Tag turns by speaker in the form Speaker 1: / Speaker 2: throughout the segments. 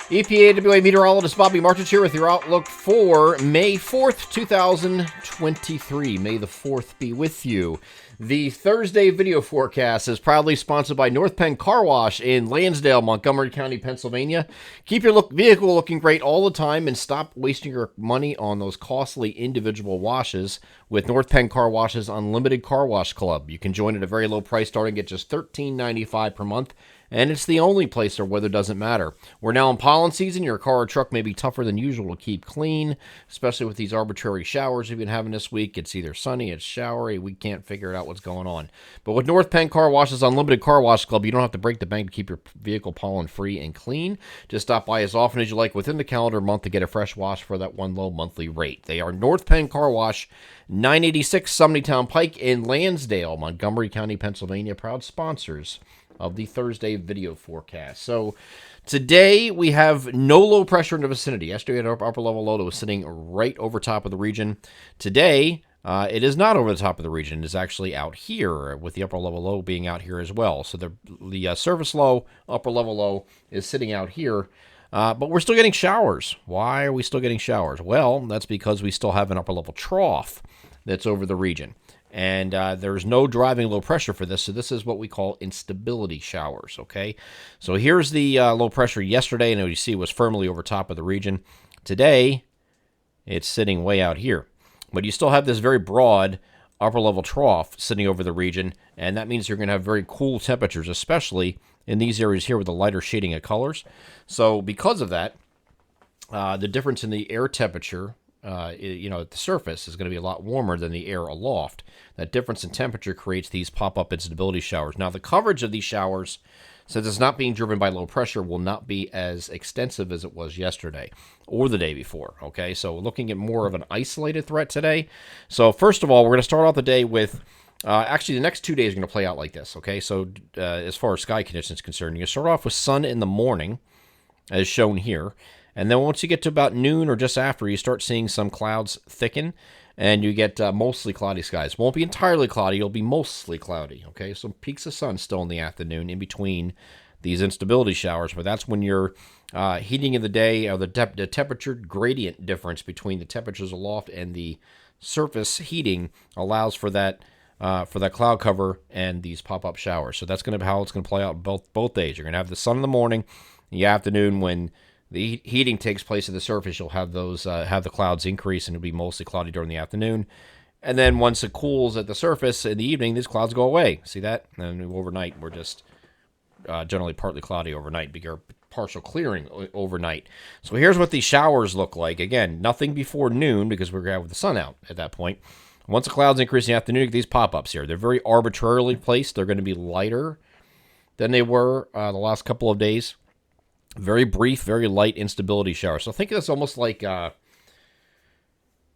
Speaker 1: EPAWA meteorologist Bobby Martich here with your outlook for May 4th, 2023. May the 4th be with you. The Thursday video forecast is proudly sponsored by North Penn Car Wash in Lansdale, Montgomery County, Pennsylvania. Keep your vehicle looking great all the time and stop wasting your money on those costly individual washes with North Penn Car Wash's Unlimited Car Wash Club. You can join at a very low price starting at just $13.95 per month. And it's the only place where weather doesn't matter. We're now in pollen season. Your car or truck may be tougher than usual to keep clean, especially with these arbitrary showers we've been having this week. It's either sunny, it's showery. We can't figure out what's going on. But with North Penn Car Wash's Unlimited Car Wash Club, you don't have to break the bank to keep your vehicle pollen-free and clean. Just stop by as often as you like within the calendar month to get a fresh wash for that one low monthly rate. They are North Penn Car Wash, 986 Sumneytown Pike in Lansdale, Montgomery County, Pennsylvania. Proud sponsors of the Thursday video forecast. So today we have no low pressure in the vicinity. Yesterday we had an upper level low that was sitting right over top of the region. Today it is not over the top of the region. It's actually out here, with the upper level low being out here as well. So the surface low, upper level low is sitting out here. But we're still getting showers. Why are we still getting showers? Well, that's because we still have an upper level trough that's over the region. And there's no driving low pressure for this, so this is what we call instability showers, okay? So here's the low pressure yesterday, and you see it was firmly over top of the region. Today, it's sitting way out here. But you still have this very broad upper-level trough sitting over the region, and that means you're going to have very cool temperatures, especially in these areas here with the lighter shading of colors. So because of that, the difference in the air temperature at the surface is going to be a lot warmer than the air aloft. That difference in temperature creates these pop-up instability showers. Now, the coverage of these showers, since it's not being driven by low pressure, will not be as extensive as it was yesterday or the day before, okay? So looking at more of an isolated threat today. So first of all, we're going to start off the day with, actually the next 2 days are going to play out like this, okay? So as far as sky conditions are concerned, you're going to start off with sun in the morning, as shown here. And then once you get to about noon or just after, you start seeing some clouds thicken, and you get mostly cloudy skies. Won't be entirely cloudy, it'll be mostly cloudy, okay? So peaks of sun still in the afternoon in between these instability showers, but that's when your heating in the day, or the temperature gradient difference between the temperatures aloft and the surface heating allows for that cloud cover and these pop-up showers. So that's going to be how it's going to play out both days. You're going to have the sun in the morning, in the afternoon when the heating takes place at the surface, you'll have those have the clouds increase, and it'll be mostly cloudy during the afternoon. And then once it cools at the surface in the evening, these clouds go away. See that? And overnight, we're just generally partly cloudy overnight, bigger partial clearing overnight. So here's what these showers look like. Again, nothing before noon because we're going to have the sun out at that point. Once the clouds increase in the afternoon, you get these pop-ups here. They're very arbitrarily placed. They're going to be lighter than they were the last couple of days. Very brief, very light instability shower. So think of this almost like, now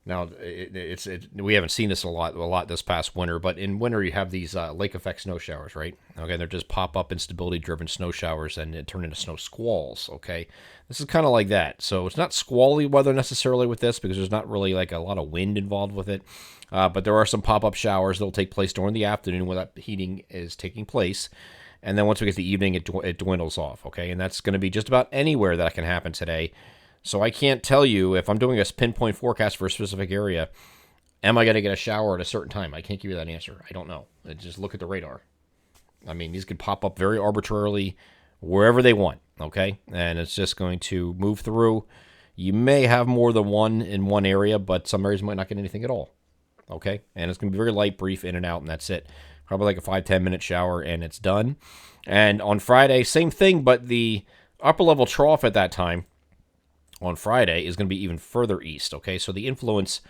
Speaker 1: we haven't seen this a lot this past winter, but in winter you have these lake effect snow showers, right? Okay, they're just pop-up instability-driven snow showers, and it turn into snow squalls, okay? This is kind of like that. So it's not squally weather necessarily with this because there's not really like a lot of wind involved with it, but there are some pop-up showers that will take place during the afternoon when that heating is taking place. And then once we get to the evening, it dwindles off, okay? And that's going to be just about anywhere that can happen today. So I can't tell you, if I'm doing a pinpoint forecast for a specific area, am I going to get a shower at a certain time? I can't give you that answer. I don't know. Just look at the radar. I mean, these could pop up very arbitrarily wherever they want, okay? And it's just going to move through. You may have more than one in one area, but some areas might not get anything at all, okay? And it's going to be very light, brief, in and out, and that's it. Probably like a 5-10 minute shower, and it's done. And on Friday, same thing, but the upper level trough at that time on Friday is going to be even further east, okay? So the influence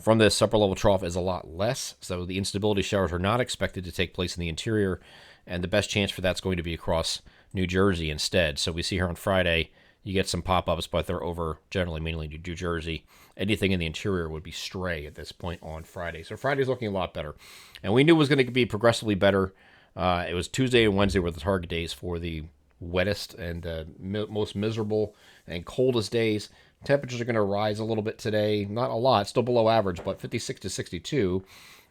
Speaker 1: from this upper level trough is a lot less. So the instability showers are not expected to take place in the interior, and the best chance for that's going to be across New Jersey instead. So we see here on Friday, you get some pop-ups, but they're over generally mainly New Jersey. Anything in the interior would be stray at this point on Friday. So Friday's looking a lot better. And we knew it was going to be progressively better. It was Tuesday and Wednesday were the target days for the wettest and most miserable and coldest days. Temperatures are going to rise a little bit today. Not a lot, still below average, but 56 to 62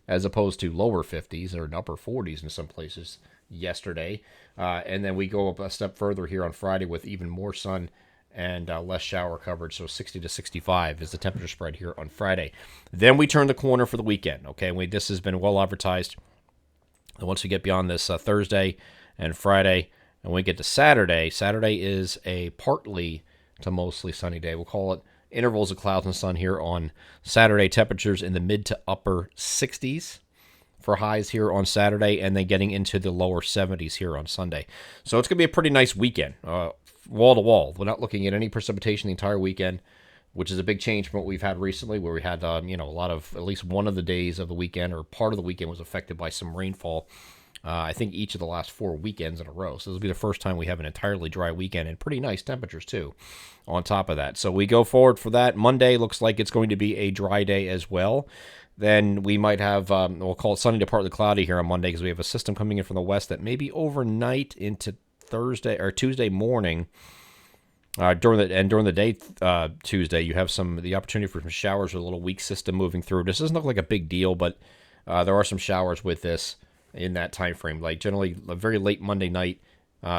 Speaker 1: as opposed to lower 50s or upper 40s in some places yesterday. And then we go up a step further here on Friday with even more sun and less shower coverage. So 60 to 65 is the temperature spread here on Friday. Then we turn the corner for the weekend. Okay, this has been well advertised. And once we get beyond this Thursday and Friday, and we get to Saturday, Saturday is a partly to mostly sunny day. We'll call it intervals of clouds and sun here on Saturday. Temperatures in the mid to upper 60s for highs here on Saturday, and then getting into the lower 70s here on Sunday. So it's going to be a pretty nice weekend, wall to wall. We're not looking at any precipitation the entire weekend, which is a big change from what we've had recently, where we had a lot of, at least one of the days of the weekend or part of the weekend was affected by some rainfall. I think each of the last 4 weekends in a row. So this will be the first time we have an entirely dry weekend and pretty nice temperatures too on top of that. So we go forward for that. Monday looks like it's going to be a dry day as well. Then we might have, we'll call it sunny to partly cloudy here on Monday because we have a system coming in from the west that maybe overnight into Thursday or Tuesday morning. During the day, Tuesday, you have the opportunity for some showers with a little weak system moving through. This doesn't look like a big deal, but there are some showers with this in that time frame. Like generally, a very late Monday night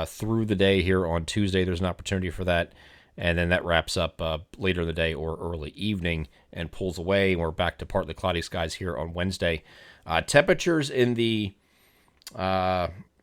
Speaker 1: through the day here on Tuesday, there's an opportunity for that, and then that wraps up later in the day or early evening and pulls away. And we're back to partly cloudy skies here on Wednesday. Temperatures in the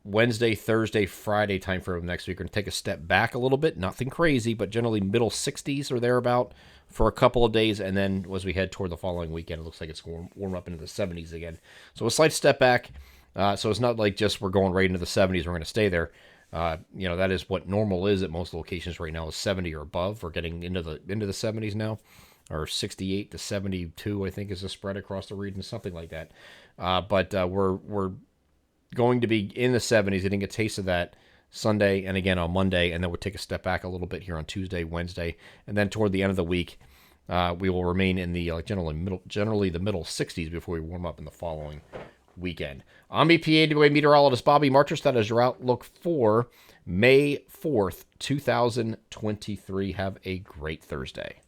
Speaker 1: Wednesday, Thursday, Friday time frame next week are going to take a step back a little bit. Nothing crazy, but generally middle 60s or thereabout for a couple of days. And then as we head toward the following weekend, it looks like it's going to warm up into the 70s again. So a slight step back. So it's not like just we're going right into the 70s. We're going to stay there. That is what normal is at most locations right now is 70 or above. We're getting into the 70s now, or 68 to 72, I think is the spread across the region, something like that. But we're going to be in the 70s, getting a taste of that Sunday and again on Monday, and then we'll take a step back a little bit here on Tuesday, Wednesday, and then toward the end of the week, we will remain in the generally the middle 60s before we warm up in the following weekend. I'm EPA meteorologist Bobby Marchers. That is your outlook for May 4th, 2023. Have a great Thursday.